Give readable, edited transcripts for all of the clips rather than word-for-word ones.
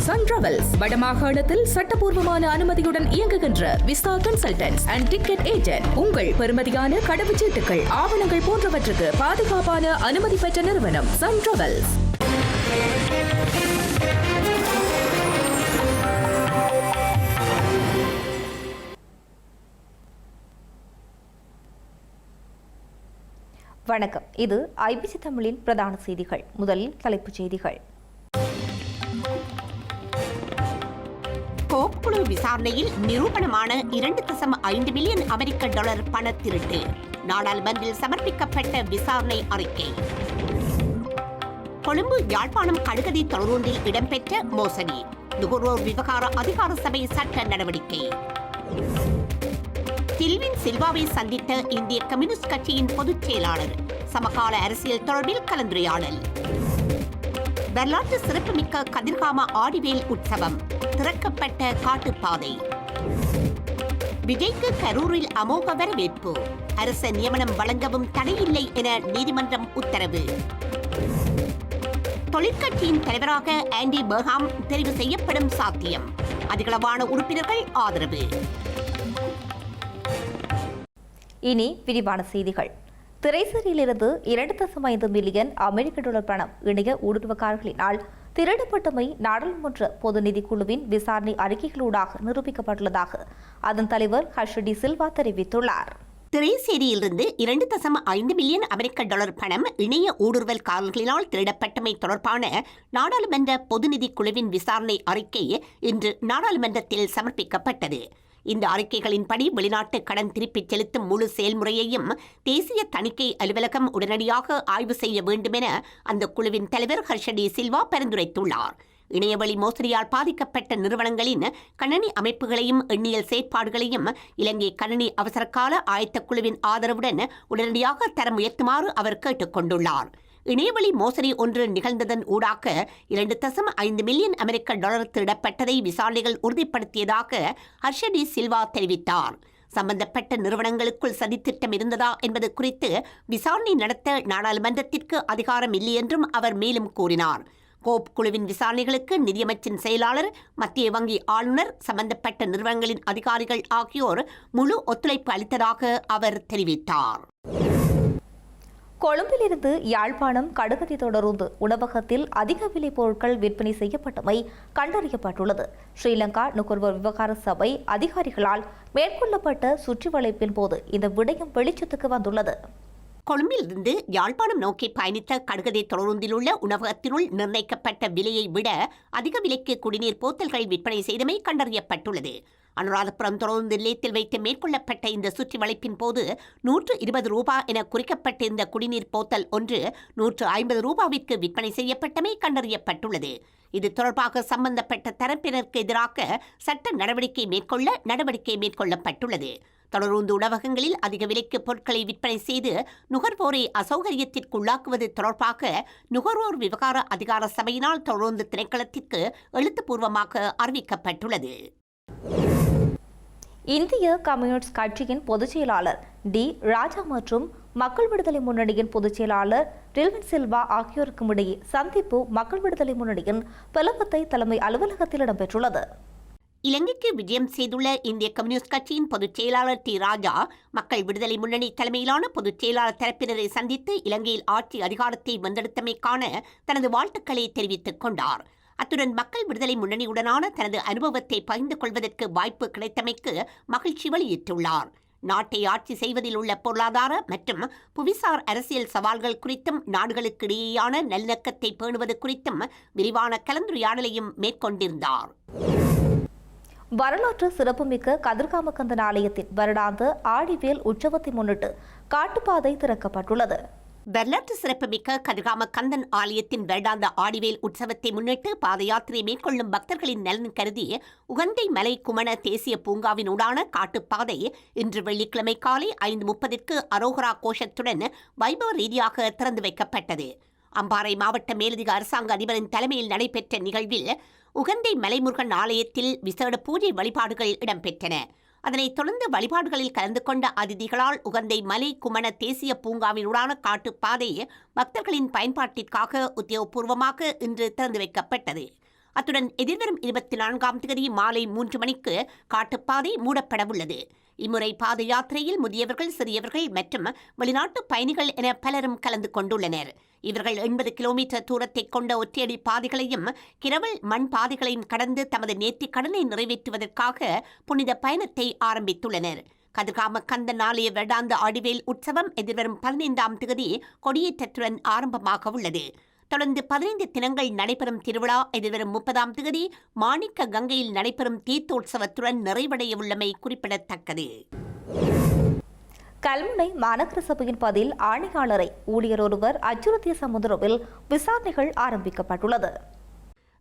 Sun travels வடமாகாணத்தில் சட்டபூர்வமான அனுமதியுடன் இயங்குகின்ற visa consultants and ticket agent. உங்கள் பெறுமதியான கடவுச்சீட்டுகள், ஆவணங்கள் போன்றவற்றுக்கு பாதுகாப்பான அனுமதி பெற்ற நிறுவனம் சன் டிராவல்ஸ். வணக்கம். இது ஐபிசி தமிழின் பிரதான செய்திகள். முதலில் தலைப்புச் செய்திகள். கோப் குழு விசாரணையில் நிரூபணமான 2.5 மில்லியன் அமெரிக்க டாலர் பண திருட்டு. நாடாளுமன்றில் சமர்ப்பிக்கப்பட்ட விசாரணை அறிக்கை. கொழும்பு யாழ்ப்பாணம் கடுகதி தொடரொன்றில் இடம்பெற்ற மோசடி. நுகர்வோர் விவகார அதிகார சபை சட்ட நடவடிக்கை. தில்வின் சில்வாவை சந்தித்த இந்திய கம்யூனிஸ்ட் கட்சியின் பொதுச் செயலாளர். சமகால அரசியல் தொடர்பில் கலந்துரையாடல். வரலாற்று சிறப்புமிக்க கதிர்காம ஆடிவேல் உற்சவம். திறக்கப்பட்ட காட்டுப்பாதை. விஜய்க்கு கரூரில் அமோக வரவேற்பு. அரச நியமனம் வழங்கவும் தடையில்லை என நீதிமன்றம் உத்தரவு. தொழிற்கட்சியின் தலைவராக ஆண்டி பெர்ஹாம் தெரிவு செய்யப்படும் சாத்தியம். அதிகளவான உறுப்பினர்கள் ஆதரவு. இனி விரிவான செய்திகள். திரைசேரியிலிருந்து 2.5 மில்லியன் அமெரிக்க டாலர் பணம் இணைய ஊடுருவக்காரர்களினால் திருடப்பட்டமை நாடாளுமன்ற பொது நிதிக்குழுவின் விசாரணை அறிக்கைகளூடாக நிரூபிக்கப்பட்டுள்ளதாக அதன் தலைவர் ஹர்ஷடி சில்வா தெரிவித்துள்ளார். திரைசேரியிலிருந்து 2.5 மில்லியன் அமெரிக்க டாலர் பணம் இணைய ஊடுருவல்காரர்களினால் திருடப்பட்டமை தொடர்பான நாடாளுமன்ற பொது நிதிக்குழுவின் விசாரணை அறிக்கை இன்று நாடாளுமன்றத்தில் சமர்ப்பிக்கப்பட்டது. இந்த அறிக்கைகளின்படி வெளிநாட்டு கடன் திருப்பிச் செலுத்தும் முழு செயல்முறையையும் தேசிய தணிக்கை அலுவலகம் உடனடியாக ஆய்வு செய்ய வேண்டும் என அந்த குழுவின் தலைவர் ஹர்ஷடி சில்வா பரிந்துரைத்துள்ளார். இணையவழி மோசடியால் பாதிக்கப்பட்ட நிறுவனங்களின் கணனி அமைப்புகளையும் எண்ணியல் செயற்பாடுகளையும் இலங்கை கணனி அவசரகால ஆயத்த குழுவின் ஆதரவுடன் உடனடியாக தர முயற்சுமாறு அவர் கேட்டுக் கொண்டுள்ளார். இணையவழி மோசடி ஒன்று நிகழ்ந்ததன் ஊடாக 2.5 மில்லியன் அமெரிக்க டாலர் திருடப்பட்டதை விசாரணைகள் உறுதிப்படுத்தியதாக ஹர்ஷடி சில்வா தெரிவித்தார். சம்பந்தப்பட்ட நிறுவனங்களுக்குள் சதித்திட்டம் இருந்ததா என்பது குறித்து விசாரணை நடத்த நாடாளுமன்றத்திற்கு அதிகாரம் இல்லை என்றும் அவர் மேலும் கூறினார். கோப் குழுவின் விசாரணைகளுக்கு நிதியமைச்சின் செயலாளர், மத்திய வங்கி ஆளுநர், சம்பந்தப்பட்ட நிறுவனங்களின் அதிகாரிகள் ஆகியோர் முழு ஒத்துழைப்பு அளித்ததாக அவர் தெரிவித்தார். கொழும்பிலிருந்து யாழ்ப்பாணம் கடுகதி தொடருந்து உணவகத்தில் அதிக விலை பொருட்கள் விற்பனை செய்யப்பட்டமை கண்டறியப்பட்டுள்ளது. ஸ்ரீலங்கா நுகர்வோர் விவகார சபை அதிகாரிகளால் மேற்கொள்ளப்பட்ட சுற்றி வளைப்பின் போது இந்த விடயம் வெளிச்சத்துக்கு வந்துள்ளது. கொழும்பிலிருந்து யாழ்ப்பாணம் நோக்கி பயணித்த கடுகதை தொடருந்தில் உள்ள உணவகத்தினுள் நிர்ணயிக்கப்பட்ட விலையை விட அதிக விலைக்கு குடிநீர் போத்தல்கள் விற்பனை செய்தமை கண்டறியப்பட்டுள்ளது. அனுராதபுரம் தொடருந்து நிலையத்தில் வைத்து மேற்கொள்ளப்பட்ட இந்த சுற்றி வளைப்பின் போது 120 ரூபாய் என குறிக்கப்பட்டிருந்த குடிநீர் போத்தல் ஒன்று 150 ரூபாவிற்கு விற்பனை செய்யப்பட்டமை கண்டறியப்பட்டுள்ளது. இது தொடர்பாக சம்பந்தப்பட்ட தரப்பினருக்கு எதிராக சட்ட நடவடிக்கை மேற்கொள்ளப்பட்டுள்ளது. தொடருந்து உணவகங்களில் அதிக விலைக்கு பொருட்களை விற்பனை செய்து நுகர்வோரை அசௌகரியத்திற்குள்ளாக்குவது தொடர்பாக நுகர்வோர் விவகார அதிகார சபையினால் தொடருந்து திணைக்களத்திற்கு எழுத்துப்பூர்வமாக அறிவிக்கப்பட்டுள்ளது. இந்திய கம்யூனிஸ்ட் கட்சியின் பொதுச் செயலாளர் டி ராஜா மற்றும் மக்கள் விடுதலை முன்னணியின் பொதுச் செயலாளர் டில்வின் சில்வா ஆகியோருக்கும் இடையே சந்திப்பு மக்கள் விடுதலை முன்னணியின் பெலவத்தை தலைமை அலுவலகத்தில் இடம்பெற்றுள்ளது. இலங்கைக்கு விஜயம் செய்துள்ள இந்திய கம்யூனிஸ்ட் கட்சியின் பொதுச் செயலாளர் டி ராஜா மக்கள் விடுதலை முன்னணி தலைமையிலான பொதுச் செயலாளர் தரப்பினரை சந்தித்து இலங்கையில் ஆட்சி அதிகாரத்தை வென்றெடுத்தமைக்கான தனது வாழ்த்துக்களை தெரிவித்துக் கொண்டார். அத்துடன் மக்கள் விடுதலை முன்னணியுடனான தனது அனுபவத்தை பகிர்ந்து கொள்வதற்கு வாய்ப்பு கிடைத்தமைக்கு மகிழ்ச்சி வெளியிட்டுள்ளார். நாட்டை ஆட்சி செய்வதில் உள்ள பொருளாதார மற்றும் புவிசார் அரசியல் சவால்கள் குறித்தும் நாடுகளுக்கிடையேயான நல்லிணக்கத்தை பேணுவது குறித்தும் விரிவான கலந்துரையாடலையும் மேற்கொண்டிருந்தார். வரலாற்று சிறப்புமிக்க கதிர்காமகந்தன் ஆலயத்தின் வருடாந்த ஆடிவேல் உற்சவத்தை முன்னிட்டு காட்டுப்பாதை திறக்கப்பட்டுள்ளது. வரலாற்று சிறப்புமிக்க கதிர்காம கந்தன் ஆலயத்தின் வருடாந்த ஆடிவேல் உற்சவத்தை முன்னிட்டு பாத யாத்திரை மேற்கொள்ளும் பக்தர்களின் நலன் கருதி உகந்தை மலை குமண தேசிய பூங்காவினூடான காட்டுப்பாதை இன்று வெள்ளிக்கிழமை காலை 5:30 அரோகரா கோஷத்துடன் வைபவ ரீதியாக திறந்து வைக்கப்பட்டது. அம்பாறை மாவட்ட மேலதிக அரசாங்க அதிபரின் தலைமையில் நடைபெற்ற நிகழ்வில் உகந்தை மலைமுருகன் ஆலயத்தில் விசேட பூஜை வழிபாடுகள் இடம்பெற்றன. அதனைத் தொடர்ந்து வழிபாடுகளில் கலந்து கொண்ட அதிதிகளால் உகந்தை மலை குமண தேசிய பூங்காவினூடான காட்டுப்பாதை பக்தர்களின் பயன்பாட்டிற்காக உத்தியோகபூர்வமாக இன்று திறந்து வைக்கப்பட்டது. அத்துடன் எதிர்வரும் 24ஆம் தேதி மாலை 3 மணிக்கு காட்டுப்பாதை மூடப்படவுள்ளது. இம்முறை பாத யாத்திரையில் முதியவர்கள், சிறியவர்கள் மற்றும் வெளிநாட்டு பயணிகள் என பலரும் கலந்து கொண்டுள்ளனர். இவர்கள் 80 கிலோமீட்டர் தூரத்தை கொண்ட ஒற்றையடி பாதைகளையும் கிரவல் மண் பாதைகளையும் கடந்து தமது நேர்த்திக் கடனை நிறைவேற்றுவதற்காக புனித பயணத்தை ஆரம்பித்துள்ளனர். கதிர்காம கந்தன் ஆலய வருடாந்த ஆடிவேல் உற்சவம் எதிர்வரும் 15ஆம் தேதி கொடியேற்றத்துடன் ஆரம்பமாக உள்ளது. தொடர்ந்து 15 தினங்கள் நடைபெறும் திருவிழா எதிர்வரும் 30ஆம் தேதி மாணிக்க கங்கையில் நடைபெறும் தீர்த்தோற்சவத்துடன் நிறைவடைய உள்ளமை குறிப்பிடத்தக்கது. கல்முனை மாநகர சபையின் பதில் ஆணையாளரை ஊழியர் ஒருவர் அச்சுறுத்திய சம்பந்தத்தில் விசாரணைகள் ஆரம்பிக்கப்பட்டுள்ளது.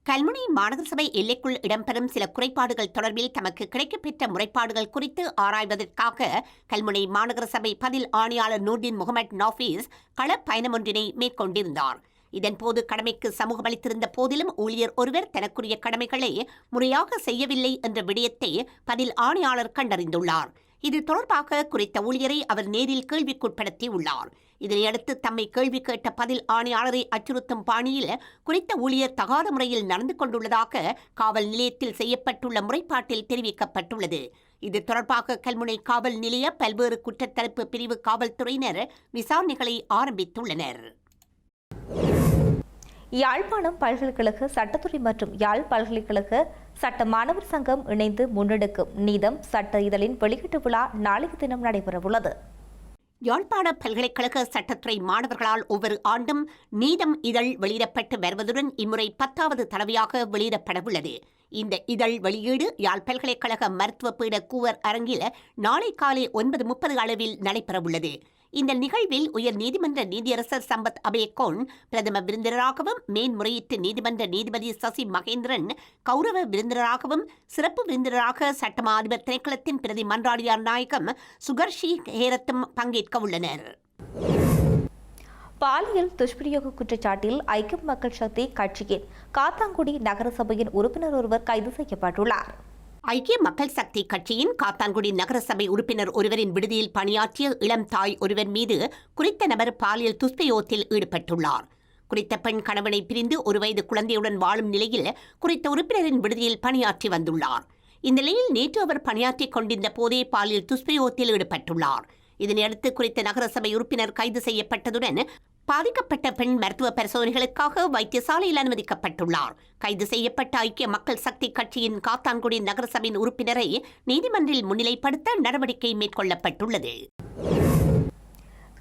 கல்முனை மாநகர சபை எல்லைக்குள் இடம்பெறும் சில குறைபாடுகள் தொடர்பில் தமக்கு கிடைக்கப்பெற்ற முறைப்பாடுகள் குறித்து ஆராய்வதற்காக கல்முனை மாநகர சபை பதில் ஆணையாளர் நூர்தீன் முகமது நாஃபீஸ் களப் பயணமொன்றினை மேற்கொண்டிருந்தார். இதன்போது கடமைக்கு சமூகம் அளித்திருந்த போதிலும் ஊழியர் ஒருவர் தனக்குரிய கடமைகளை முறையாக செய்யவில்லை என்ற விடயத்தை பதில் ஆணையாளர் கண்டறிந்துள்ளார். இது தொடர்பாக குறித்த ஊழியரை அவர் நேரில் கேள்விக்குட்படுத்தியுள்ளார். இதனையடுத்து தம்மை கேள்வி கேட்ட பதில் ஆணையாளரை அச்சுறுத்தும் பாணியில் குறித்த ஊழியர் தகாத முறையில் நடந்து கொண்டுள்ளதாக காவல் நிலையத்தில் செய்யப்பட்டுள்ள முறைப்பாட்டில் தெரிவிக்கப்பட்டுள்ளது. இது தொடர்பாக கல்முனை காவல் நிலைய பல்வேறு குற்றத்தடுப்பு பிரிவு காவல்துறையினர் விசாரணைகளை ஆரம்பித்துள்ளனர். யாழ்ப்பாணம் பல்கலைக்கழக சட்டத்துறை மற்றும் யாழ் பல்கலைக்கழக சட்ட மாணவர் சங்கம் இணைந்து முன்னெடுக்கும் நீதம் சட்ட இதழின் வெளியீட்டு விழா நாளைய தினம் நடைபெறவுள்ளது. யாழ்ப்பாண பல்கலைக்கழக சட்டத்துறை மாணவர்களால் ஒவ்வொரு ஆண்டும் நீதம் இதழ் வெளியிடப்பட்டு வருவதுடன் இம்முறை 10வது தடவையாக வெளியிடப்படவுள்ளது. இந்த இதழ் வெளியீடு யாழ் பல்கலைக்கழக மருத்துவ பீட கூவர் அரங்கில் நாளை காலை 9:30 அளவில் நடைபெறவுள்ளது. இந்த நிகழ்வில் உயர் நீதிமன்ற நீதியரசர் சம்பத் அபேகோன் பிரதம விருந்தினராகவும், மேன்முறையீட்டு நீதிமன்ற நீதிபதி சசி மகேந்திரன் கௌரவ விருந்தினராகவும், சிறப்பு விருந்தினராக சட்டமா அதிபர் திணைக்களத்தின் பிரதி மன்றாடியார் நாயகம் சுகர்ஷி ஹேரத்தும் பங்கேற்க உள்ளனர். பாலியல் துஷ்பிரயோக குற்றச்சாட்டில் ஐக்கிய மக்கள் சக்தி கட்சியின் காத்தான்குடி நகரசபையின் உறுப்பினர் ஒருவர் கைது செய்யப்பட்டுள்ளார். ஐக்கிய மக்கள் சக்தி கட்சியின் காத்தான்குடி நகரசபை உறுப்பினர் ஒருவரின் விடுதியில் பணியாற்றிய இளம் தாய் ஒருவர் மீது குறித்த நபர் பாலியல் துஷ்பிரயோகத்தில் ஈடுபட்டுள்ளார். குறித்த பெண் கணவனை பிரிந்து 1 வயது குழந்தையுடன் வாழும் நிலையில் குறித்த உறுப்பினரின் விடுதியில் பணியாற்றி வந்துள்ளார். இந்நிலையில் நேற்று அவர் பணியாற்றிக் கொண்டிருந்த போதே பாலியல் துஷ்பிரயோகத்தில் ஈடுபட்டுள்ளார். இதனையடுத்து குறித்த நகரசபை உறுப்பினர் கைது செய்யப்பட்டதுடன் பாதிக்கப்பட்ட பெண் மருத்துவ பரிசோதனைகளுக்காக வைத்தியசாலையில் அனுமதிக்கப்பட்டுள்ளார். கைது செய்யப்பட்ட ஐக்கிய மக்கள் சக்தி கட்சியின் காத்தான்குடி நகரசபையின் உறுப்பினரை நீதிமன்றில் முன்னிலைப்படுத்த நடவடிக்கை மேற்கொள்ளப்பட்டுள்ளது.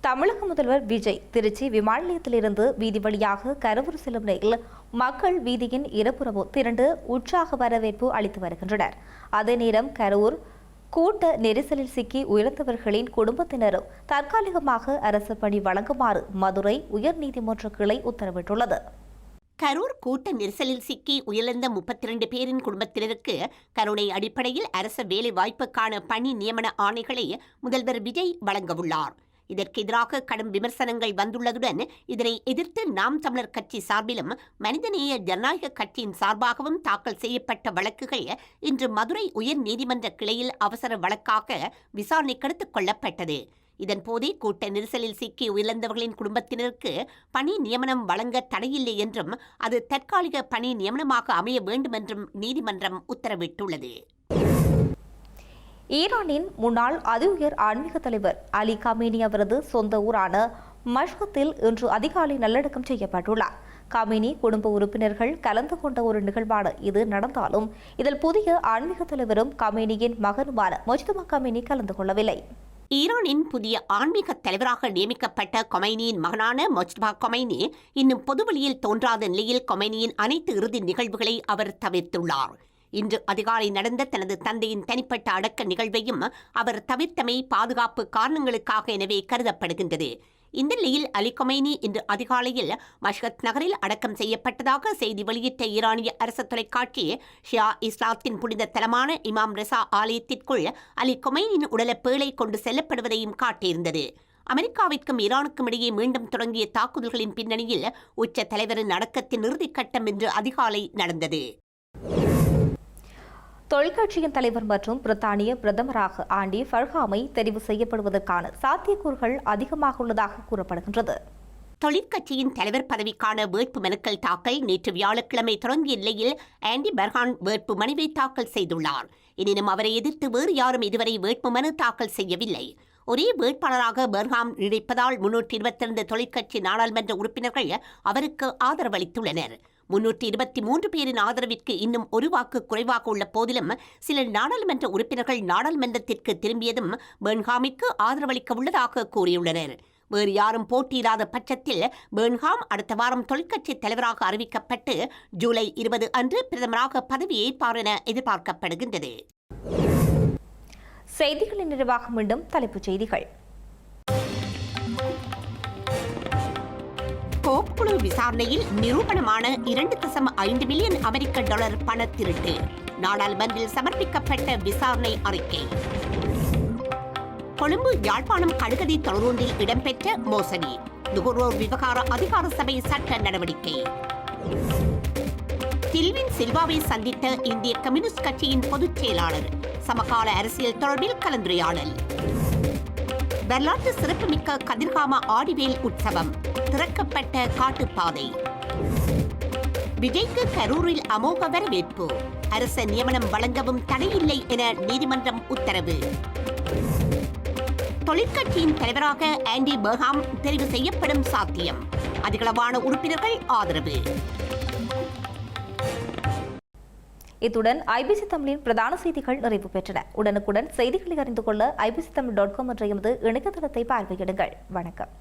தமிழக முதல்வர் விஜய் திருச்சி விமான நிலையத்திலிருந்து வீதி வழியாக கரூர் செல்லும் நிலையில் மக்கள் வீதியின் இருபுறமும் திரண்டு உற்சாக வரவேற்பு அளித்து வருகின்றனர். அதே நேரம் கரூர் கூட்ட நெரிசலில் சிக்கி உயிரிழந்தவர்களின் குடும்பத்தினரும் தற்காலிகமாக அரசு பணி வழங்குமாறு மதுரை உயர்நீதிமன்ற கிளை உத்தரவிட்டுள்ளது. கரூர் கூட்ட நெரிசலில் சிக்கி உயிரிழந்த 32 பேரின் குடும்பத்தினருக்கு கருணை அடிப்படையில் அரசு வேலை வாய்ப்புக்கான பணி நியமன ஆணைகளை முதல்வர் விஜய் வழங்கவுள்ளார். இதற்கு எதிராக கடும் விமர்சனங்கள் வந்துள்ளதுடன் இதனை எதிர்த்து நாம் தமிழர் கட்சி சார்பிலும் மனிதநேய ஜனநாயக கட்சியின் சார்பாகவும் தாக்கல் செய்யப்பட்ட வழக்குகள் இன்று மதுரை உயர் நீதிமன்ற கிளையில் அவசர வழக்காக விசாரணைக்கு எடுத்துக் கொள்ளப்பட்டது. இதன்போதே கூட்ட நெரிசலில் சிக்கி உயிரிழந்தவர்களின் குடும்பத்தினருக்கு பணி நியமனம் வழங்க தடையில்லை என்றும் அது தற்காலிக பணி நியமனமாக அமைய வேண்டும் என்றும் நீதிமன்றம் உத்தரவிட்டுள்ளது. ஈரானின் முன்னாள் அதி உயர் ஆன்மீக தலைவர் அலி கமேனி அவரது சொந்த ஊரான மஷ்கத்தில் இன்று அதிகாலை நல்லடக்கம் செய்யப்பட்டுள்ளார். கமேனி குடும்ப உறுப்பினர்கள் கலந்து கொண்ட ஒரு நிகழ்வான இது நடந்தாலும் இதில் புதிய ஆன்மீக தலைவரும் கமேனியின் மகனுமான மொஜ்தபா கமேனி கலந்து கொள்ளவில்லை. ஈரானின் புதிய ஆன்மீக தலைவராக நியமிக்கப்பட்ட கொமைனியின் மகனான மொஜ்தபா கொமைனி இன்னும் பொதுவெளியில் தோன்றாத நிலையில் கொமைனியின் அனைத்து இறுதி நிகழ்வுகளை அவர் தவிர்த்துள்ளார். இன்று அதிகாலை நடந்த தனது தந்தையின் தனிப்பட்ட அடக்க நிகழ்வையும் அவர் தவிர்த்தமை பாதுகாப்பு காரணங்களுக்காக எனவே கருதப்படுகின்றது. இந்த நிலையில் அலி கொமைனி இன்று அதிகாலையில் மஷ்கத் நகரில் அடக்கம் செய்யப்பட்டதாக செய்தி வெளியிட்ட ஈரானிய அரசு தொலைக்காட்சி ஷியா இஸ்லாத்தின் புனித தலமான இமாம் ரெசா ஆலயத்திற்குள் அலி கொமைனியின் உடல பேழை கொண்டு செல்லப்படுவதையும் காட்டியிருந்தது. அமெரிக்காவிற்கும் ஈரானுக்கும் இடையே மீண்டும் தொடங்கிய தாக்குதல்களின் பின்னணியில் உச்ச தலைவரின் அடக்கத்தின் இறுதிக்கட்டம் இன்று அதிகாலை நடந்தது. தொழிற்கட்சியின் தலைவர் மற்றும் பிரித்தானிய பிரதமராக ஆண்டி ஃபர்ஹாமை தெரிவு செய்யப்படுவதற்கான சாத்தியக்கூறுகள் அதிகமாக உள்ளதாக கூறப்படுகின்றது. தொழிற்கட்சியின் தலைவர் பதவிக்கான வேட்பு மனுக்கள் தாக்கல் நேற்று வியாழக்கிழமை தொடங்கிய நிலையில் ஆண்டி பெர்ஹான் வேட்பு மனுவை தாக்கல் செய்துள்ளார். எனினும் அவரை எதிர்த்து வேறு யாரும் இதுவரை வேட்பு மனு தாக்கல் செய்யவில்லை. ஒரே வேட்பாளராக பெர்ஹாம் நீடிப்பதால் 322 தொழிற்கட்சி நாடாளுமன்ற உறுப்பினர்கள் அவருக்கு ஆதரவளித்துள்ளனர். 323 பேரின் ஆதரவிற்கு இன்னும் ஒரு வாக்கு குறைவாக உள்ள போதிலும் சில நாடாளுமன்ற உறுப்பினர்கள் நாடாளுமன்றத்திற்கு திரும்பியதும் பெர்ன்ஹாமிற்கு ஆதரவளிக்க உள்ளதாக கூறியுள்ளனர். வேறு யாரும் போட்டியிடாத பட்சத்தில் பெர்ன்ஹாம் அடுத்த வாரம் தொழிற்கட்சி தலைவராக அறிவிக்கப்பட்டு ஜூலை 20 அன்று பிரதமராக பதவியேற்பார் என எதிர்பார்க்கப்படுகின்றது. செய்திகளின் நிறைவாக மீண்டும் தலைப்புச் செய்திகள். கோப் குழு விசாரணையில் நிரூபணமான 2.5 மில்லியன் அமெரிக்க டாலர் பண திருட்டு. நாடாளுமன்றில் சமர்ப்பிக்கப்பட்ட விசாரணை அறிக்கை. கொழும்பு யாழ்ப்பாணம் கடுகதி தொடரொன்றில் இடம்பெற்ற மோசடி. நுகர்வோர் விவகார அதிகார சபை சட்ட நடவடிக்கை. தில்வின் சில்வாவை சந்தித்த இந்திய கம்யூனிஸ்ட் கட்சியின் பொதுச் செயலாளர். சமகால அரசியல் தொடர்பில் கலந்துரையாடல். வரலாற்று சிறப்புமிக்க கதிர்காம ஆடிவேல் உற்சவம். திறக்கப்பட்ட காட்டுப்பாதை. விஜய்க்கு கரூரில் அமோக வரவேற்பு. அரச நியமனம் வழங்கவும் தடையில்லை என நீதிமன்றம் உத்தரவு. தொழிற்கட்சியின் தலைவராக ஆண்டி பெர்ஹாம் தெரிவு செய்யப்படும் சாத்தியம். அதிகளவான உறுப்பினர்கள் ஆதரவு. இத்துடன் ஐபிசி தமிழின் பிரதான செய்திகள் நிறைவு பெற்றன. உடனுக்குடன் செய்திகளை அறிந்து கொள்ள ibctamil.com என்ற எமது இணையதளத்தை பார்வையிடுங்கள். வணக்கம்.